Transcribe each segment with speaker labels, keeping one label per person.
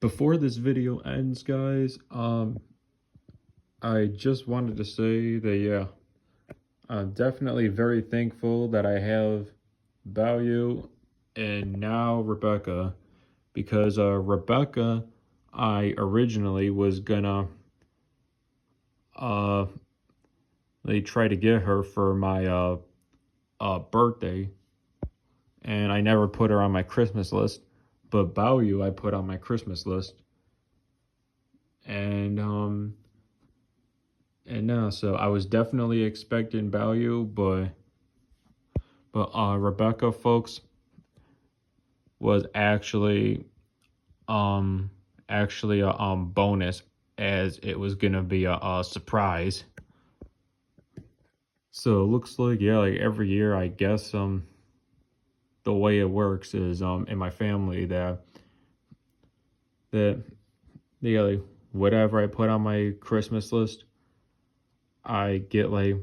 Speaker 1: Before this video ends, guys, I just wanted to say that, yeah, I'm definitely very thankful that I have Value and now Rebecca, because Rebecca, I originally was gonna uh they try to get her for my birthday, and I never put her on my Christmas list, but Value I put on my Christmas list. And no, so I was definitely expecting Value, but Rebecca, folks, was actually a bonus, as it was gonna be a surprise. So it looks like, yeah, like every year, I guess the way it works is in my family that yeah, like whatever I put on my Christmas list, I get like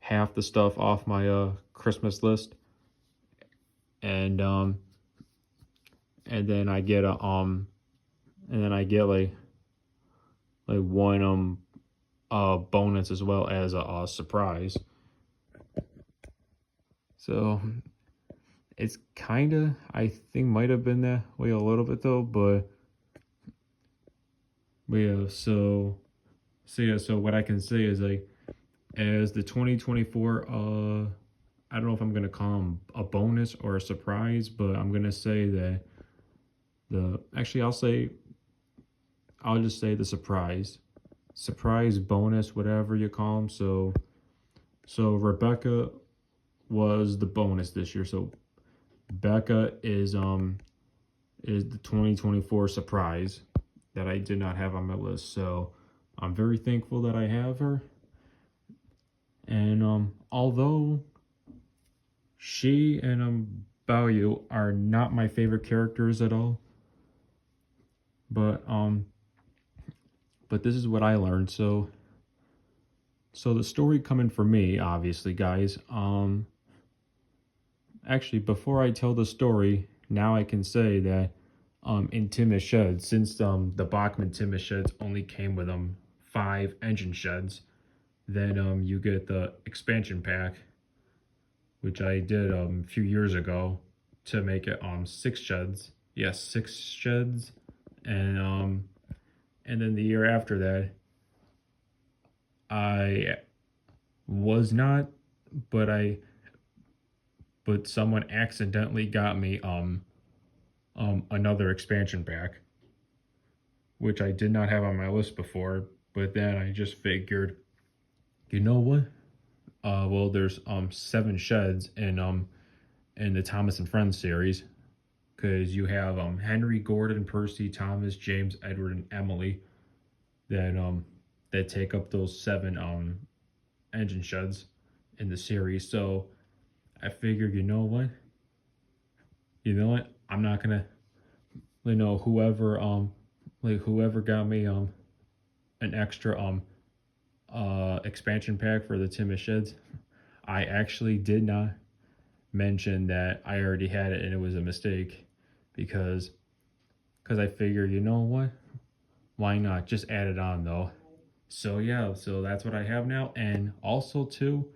Speaker 1: half the stuff off my Christmas list, and and then I get a and then I get like one bonus as well as a surprise. So it's kind of, I think, might have been that way a little bit though, but yeah. So what I can say is, like, as the 2024 I don't know if I'm gonna call them a bonus or a surprise, but I'm gonna say that the actually I'll just say the surprise bonus, whatever you call them. So Rebecca was the bonus this year. So Becca is the 2024 surprise that I did not have on my list. So I'm very thankful that I have her. And although she and Bao are not my favorite characters at all, but this is what I learned. So the story coming for me, obviously, guys. Actually, before I tell the story, now I can say that in Timus Sheds, since the Bachmann Timus Sheds only came with 5 engine sheds, then you get the expansion pack, which I did a few years ago to make it 6 sheds. Yes, 6 sheds. And then the year after that, I was not, but someone accidentally got me another expansion pack, which I did not have on my list before. But then I just figured, you know what? Well, there's 7 sheds in the Thomas and Friends series, because you have Henry, Gordon, Percy, Thomas, James, Edward, and Emily that take up those 7 engine sheds in the series. So I figured, I'm not gonna, whoever got me an extra expansion pack for the Timus Sheds, I actually did not mention that I already had it and it was a mistake, because I figured, why not just add it on though. So yeah, so that's what I have now. And also too,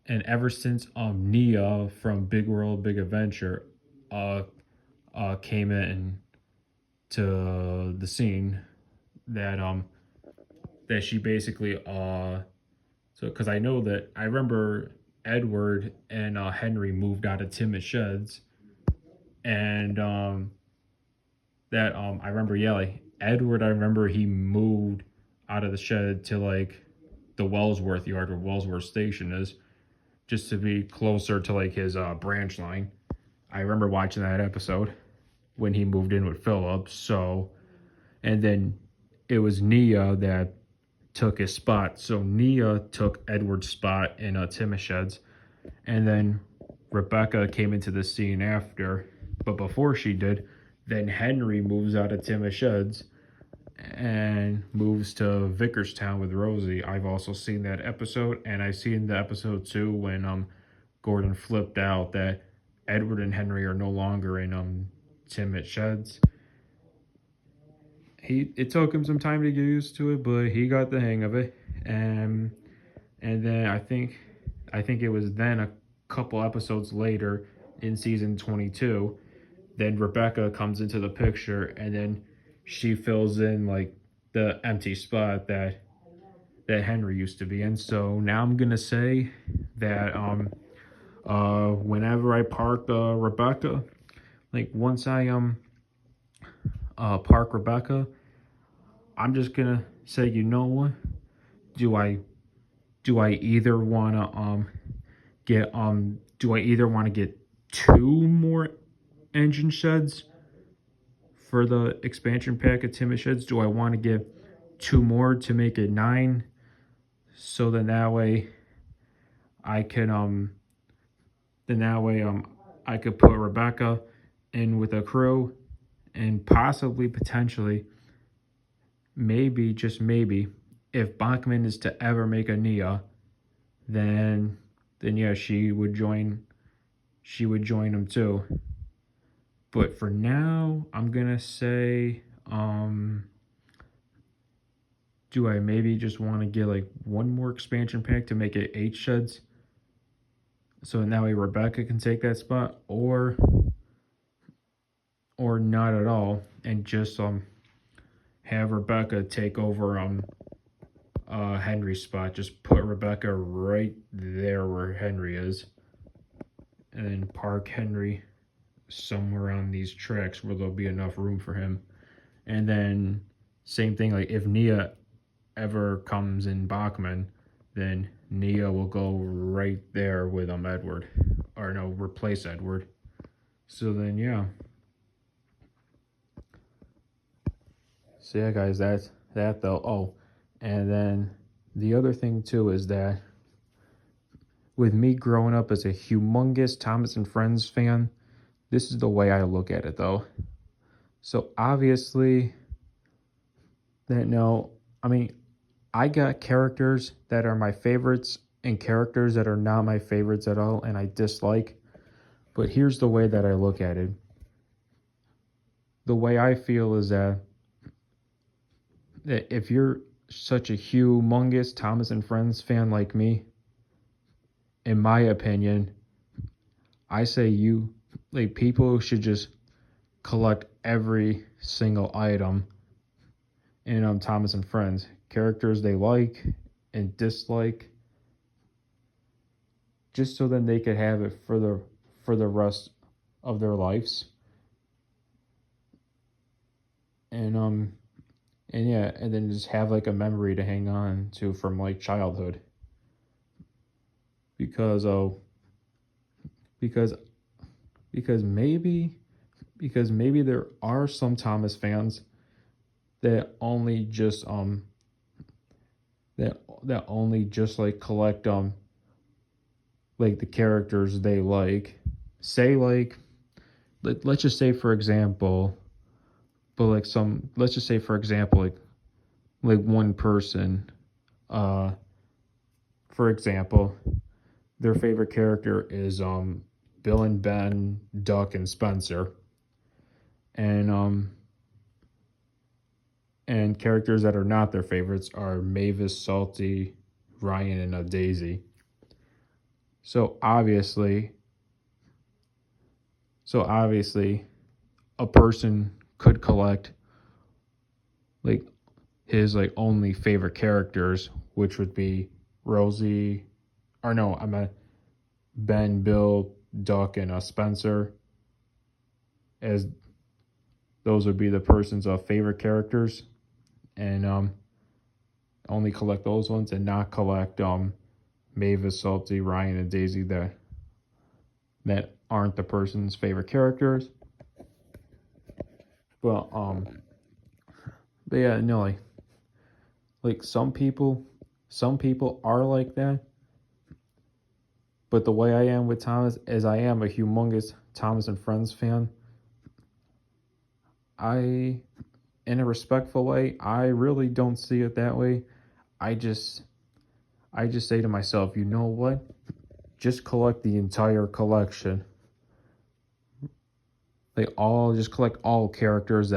Speaker 1: and ever since Nia from Big World Big Adventure came in to the scene, that she basically so, because I know that I remember Edward and Henry moved out of Timus Sheds, and that I remember, yeah, like Edward, I remember he moved out of the shed to like the Wellsworth yard, where Wellsworth Station is, just to be closer to like his branch line. I remember watching that episode when he moved in with Philip. So, and then it was Nia that took his spot. So Nia took Edward's spot in Timus Sheds, and then Rebecca came into the scene after. But before she did, then Henry moves out of Timus Sheds and moves to Vickerstown with Rosie. I've also seen that episode, and I've seen the episode too when Gordon flipped out that Edward and Henry are no longer in Timus Sheds. it took him some time to get used to it, but he got the hang of it. And then I think it was then a couple episodes later in season 22, then Rebecca comes into the picture, and then she fills in like the empty spot that Henry used to be in. So now I'm gonna say that whenever I park Rebecca, like once I park Rebecca, I'm just gonna say, you know what? Do I do I either wanna get two more engine sheds for the expansion pack of Timid Sheds? Do I want to get two more to make it 9? So then that way I can I could put Rebecca in with a crew, and possibly potentially maybe just maybe if Bachmann is to ever make a Nia, then yeah, she would join him too. But for now, I'm gonna say, do I maybe just want to get like one more expansion pack to make it 8 sheds? So that way Rebecca can take that spot, or not at all, and just have Rebecca take over Henry's spot. Just put Rebecca right there where Henry is, and then park Henry somewhere on these tracks where there'll be enough room for him. And then same thing, like if Nia ever comes in Bachman, then Nia will go right there with Edward, or no, replace Edward. So then yeah. So yeah, guys, that's that though. Oh, and then the other thing too is that with me growing up as a humongous Thomas and Friends fan, this is the way I look at it though. So obviously, that no, I mean, I got characters that are my favorites and characters that are not my favorites at all and I dislike. But here's the way that I look at it. The way I feel is that if you're such a humongous Thomas and Friends fan like me, in my opinion, I say people should just collect every single item in Thomas and Friends. Characters they like and dislike, just so then they could have it for the rest of their lives. And yeah, and then just have like a memory to hang on to from like childhood. Because because because maybe there are some Thomas fans that only just like collect like the characters they like. Say like let's just say for example, but like some let's just say for example like one person, for example, their favorite character is Bill and Ben, Duck and Spencer. And characters that are not their favorites are Mavis, Salty, Ryan, and Daisy. So obviously, a person could collect like his like only favorite characters, which would be Rosie, or no, I'm a Ben, Bill, Duck, and Spencer, as those would be the person's favorite characters, and only collect those ones and not collect Mavis, Salty, Ryan, and Daisy that aren't the person's favorite characters. But yeah, no, like some people are like that. But the way I am with Thomas is I am a humongous Thomas and Friends fan. In a respectful way, I really don't see it that way. I just say to myself, you know what? Just collect the entire collection. Just collect all characters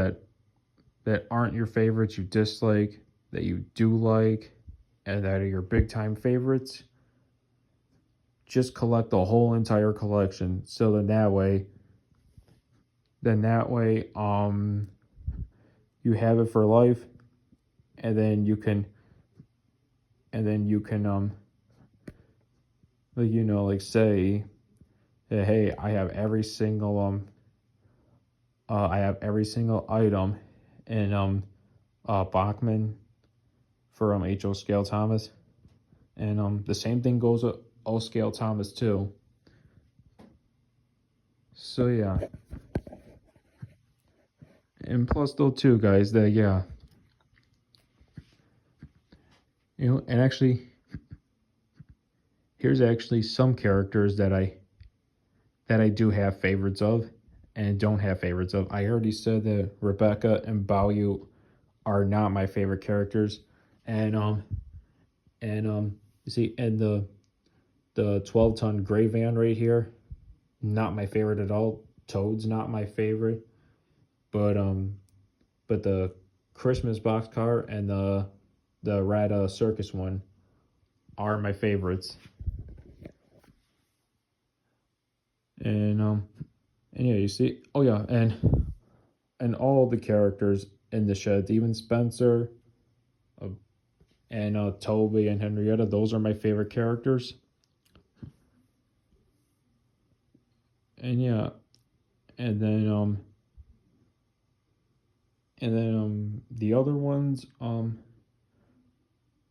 Speaker 1: that aren't your favorites, you dislike, that you do like, and that are your big time favorites, just collect the whole entire collection. So then that way, you have it for life, and then you can like like say that, hey, I have every single item in Bachmann for H.O. Scale Thomas, and the same thing goes with O Scale Thomas too. So yeah, and plus though too, guys, that yeah, and actually, here's actually some characters that I do have favorites of and don't have favorites of. I already said that Rebecca and Baoyu are not my favorite characters, and you see, and the 12-ton gray van right here, not my favorite at all. Toad's not my favorite, but the Christmas box car and the Rat Circus one are my favorites. And yeah, you see, oh yeah, and all the characters in the sheds, even Spencer, uh, and Toby and Henrietta, those are my favorite characters. And yeah, and then the other ones and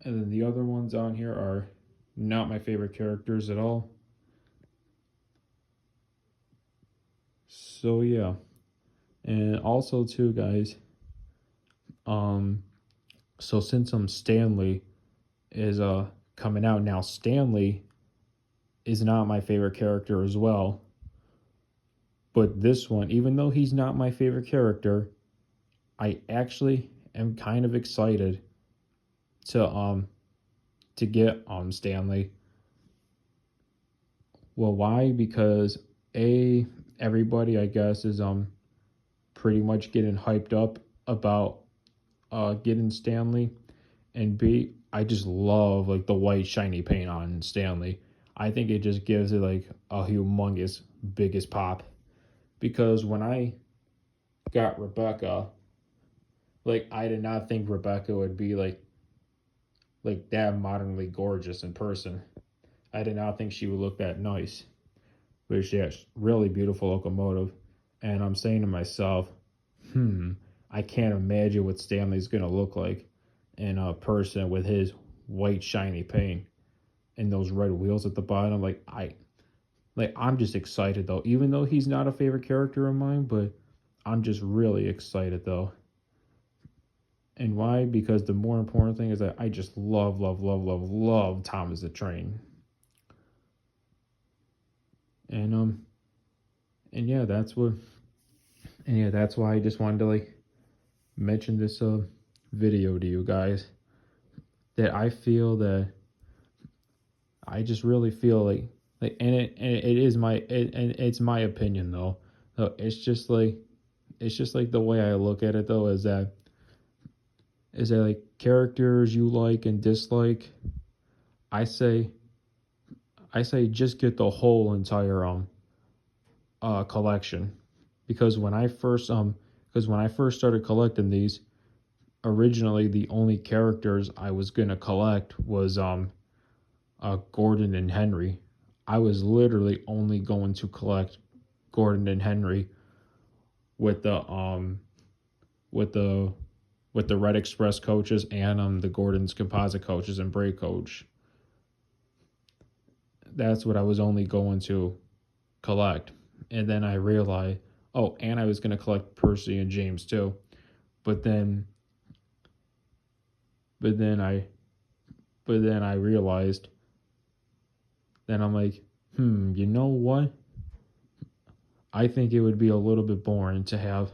Speaker 1: then the other ones on here are not my favorite characters at all. So yeah, and also too, guys, um so since Stanley is coming out now, Stanley is not my favorite character as well. But this one, even though he's not my favorite character, I actually am kind of excited to get Stanley. Well, why? Because everybody I guess is pretty much getting hyped up about getting Stanley, and B, I just love like the white shiny paint on Stanley. I think it just gives it like a humongous biggest pop, because when I got Rebecca, like I did not think Rebecca would be like that modernly gorgeous in person. I did not think she would look that nice. But she has really beautiful locomotive. And I'm saying to myself, I can't imagine what Stanley's gonna look like in a person with his white shiny paint and those red wheels at the bottom. I'm just excited though. Even though he's not a favorite character of mine, but I'm just really excited though. And why? Because the more important thing is that I just love, love, love, love, love Thomas the Train. And and yeah, that's why I just wanted to like mention this video to you guys. That I feel that I just really feel and it is and it's my opinion though. So it's just like the way I look at it though is that like characters you like and dislike, I say just get the whole entire collection. Because when I first started collecting these, originally the only characters I was gonna collect was Gordon and Henry. I was literally only going to collect Gordon and Henry with with the the Red Express coaches and the Gordon's composite coaches and brake coach. That's what I was only going to collect. And then I realized, oh, and I was going to collect Percy and James too. But then but then I realized, then I'm like, you know what? I think it would be a little bit boring to have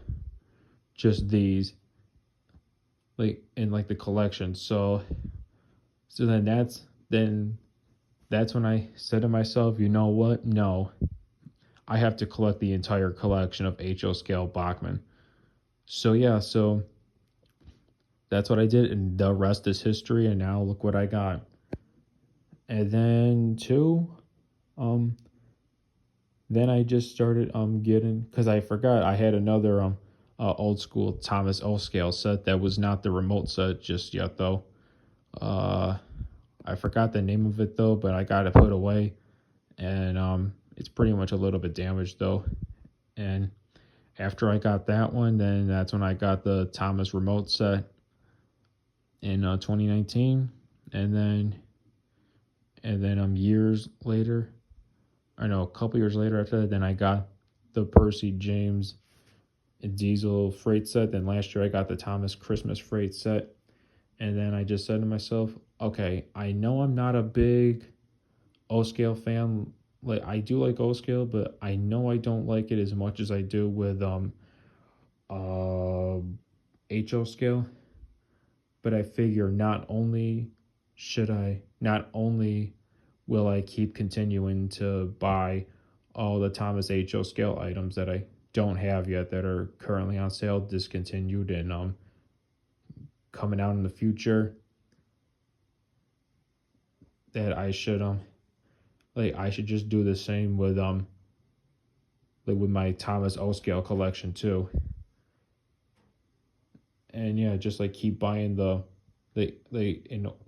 Speaker 1: just these like in like the collection. So then that's when I said to myself, you know what? No, I have to collect the entire collection of H.O. Scale Bachmann. So yeah, so that's what I did, and the rest is history. And now look what I got. And then um, then I just started getting, because I forgot I had another old school Thomas O scale set that was not the remote set just yet though. Uh, I forgot the name of it though, but I got it put away, and it's pretty much a little bit damaged though. And after I got that one, then that's when I got the Thomas remote set in 2019, and then years later, I know a couple years later after that, then I got the Percy James diesel freight set. Then last year I got the Thomas Christmas freight set. And then I just said to myself, okay, I know I'm not a big O scale fan. Like, I do like O scale, but I know I don't like it as much as I do with uh HO scale. But I figure not only will I keep continuing to buy all the Thomas HO scale items that I don't have yet that are currently on sale, discontinued, and coming out in the future, that I should I should just do the same with with my Thomas O scale collection too. And yeah, just like keep buying with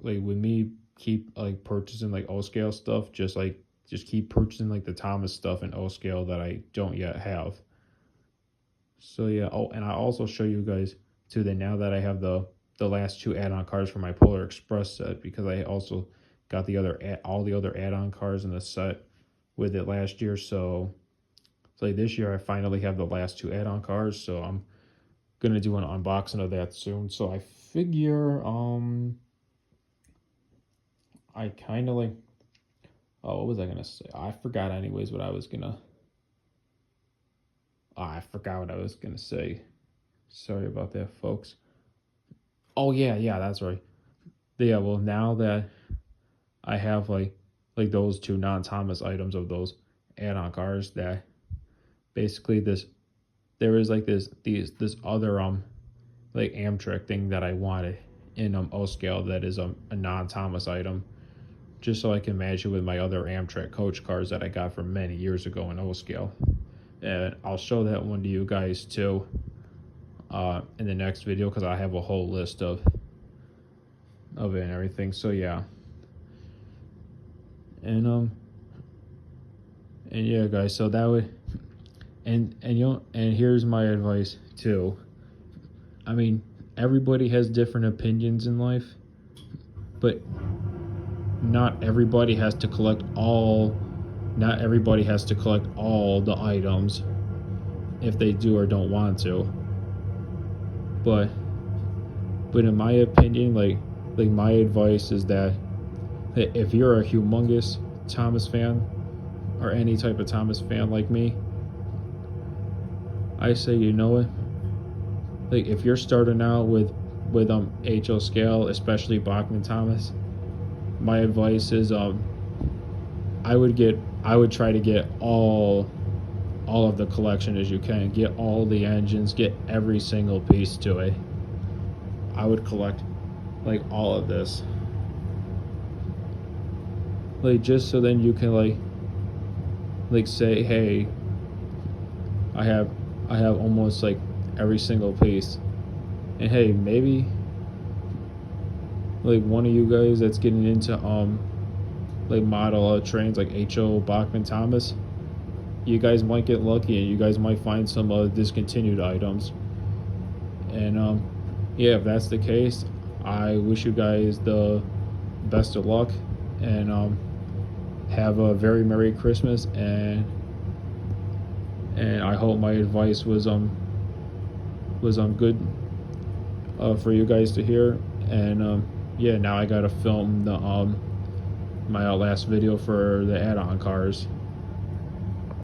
Speaker 1: me, keep like purchasing like O scale stuff, just keep purchasing like the Thomas stuff in O scale that I don't yet have. So yeah, oh, and I also show you guys too that now that I have the last two add-on cards for my Polar Express set, because I also got all the other add-on cards in the set with it last year. So like this year I finally have the last two add-on cards, so I'm gonna do an unboxing of that soon. So I figure I kind of like, oh, what was I gonna say? I forgot anyways what I was gonna, I forgot what I was gonna say. Sorry about that, folks. Oh yeah, that's right. Yeah, well, now that I have like those two non-Thomas items of those add-on cards, that basically there is like this other like Amtrak thing that I wanted in O scale that is a non-Thomas item, just so I can match it with my other Amtrak coach cards that I got from many years ago in O scale. And I'll show that one to you guys too in the next video, because I have a whole list of it and everything. So yeah. And yeah, guys, so that would, and here's my advice too. I mean, everybody has different opinions in life, but not everybody has to collect all the items if they do or don't want to. But in my opinion, like my advice is that if you're a humongous Thomas fan, or any type of Thomas fan like me, I say, you know what? Like, if you're starting out with HO scale, especially Bachmann Thomas, my advice is I would try to get all of the collection as you can. Get all the engines, get every single piece to it. I would collect like all of this. Like, just so then you can like say, hey, I have almost like every single piece. And hey, maybe like one of you guys that's getting into like model trains like HO Bachmann Thomas, you guys might get lucky and you guys might find some discontinued items. And yeah, if that's the case, I wish you guys the best of luck, and have a very Merry Christmas, and I hope my advice was good for you guys to hear. And yeah, now I gotta film the my last video for the add-on cars.